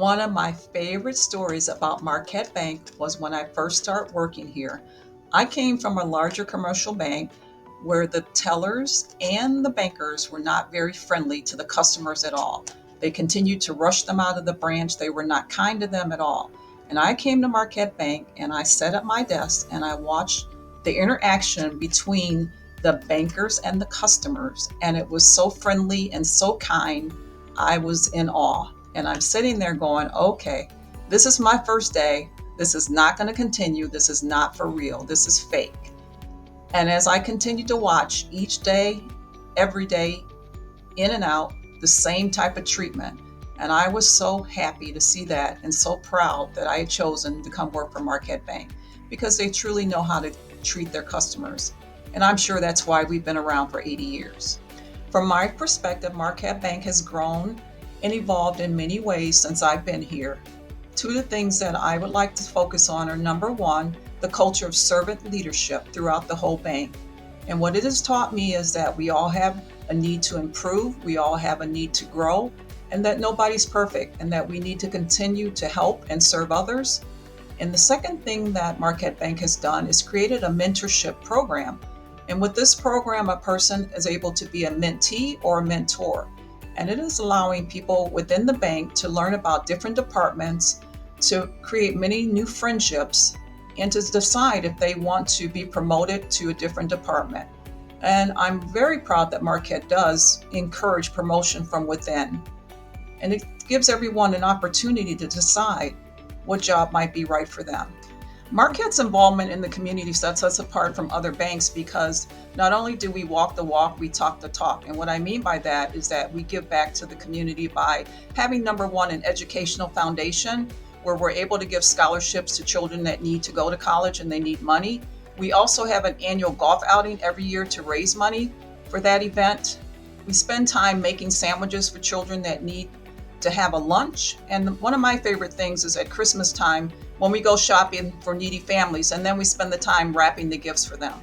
One of my favorite stories about Marquette Bank was when I first started working here. I came from a larger commercial bank where the tellers and the bankers were not very friendly to the customers at all. They continued to rush them out of the branch. They were not kind to them at all. And I came to Marquette Bank and I sat at my desk and I watched the interaction between the bankers and the customers. And it was so friendly and so kind. I was in awe. And I'm sitting there going, okay, this is my first day. This is not going to continue. This is not for real. This is fake. And as I continued to watch each day, every day, in and out, the same type of treatment. And I was so happy to see that and so proud that I had chosen to come work for Marquette Bank because they truly know how to treat their customers. And I'm sure that's why we've been around for 80 years. From my perspective, Marquette Bank has grown and evolved in many ways since I've been here. Two of the things that I would like to focus on are number one, the culture of servant leadership throughout the whole bank. And what it has taught me is that we all have a need to improve, we all have a need to grow, and that nobody's perfect, and that we need to continue to help and serve others. And the second thing that Marquette Bank has done is created a mentorship program. And with this program, a person is able to be a mentee or a mentor. And it is allowing people within the bank to learn about different departments, to create many new friendships, and to decide if they want to be promoted to a different department. And I'm very proud that Marquette does encourage promotion from within. And it gives everyone an opportunity to decide what job might be right for them. Marquette's involvement in the community sets us apart from other banks because not only do we walk the walk, we talk the talk. And what I mean by that is that we give back to the community by having, number one, an educational foundation where we're able to give scholarships to children that need to go to college and they need money. We also have an annual golf outing every year to raise money for that event. We spend time making sandwiches for children that need to have a lunch. And one of my favorite things is at Christmas time when we go shopping for needy families, and then we spend the time wrapping the gifts for them.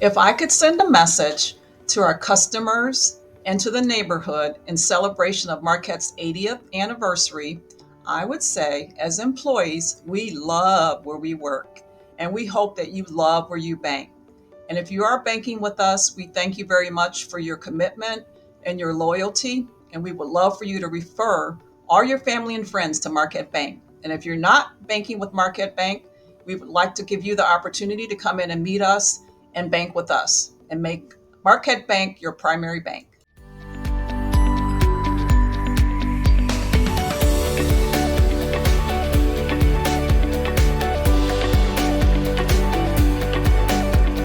If I could send a message to our customers and to the neighborhood in celebration of Marquette's 80th anniversary, I would say, as employees, we love where we work, and we hope that you love where you bank. And if you are banking with us, we thank you very much for your commitment and your loyalty, and we would love for you to refer all your family and friends to Marquette Bank. And if you're not banking with Marquette Bank, we would like to give you the opportunity to come in and meet us and bank with us and make Marquette Bank your primary bank.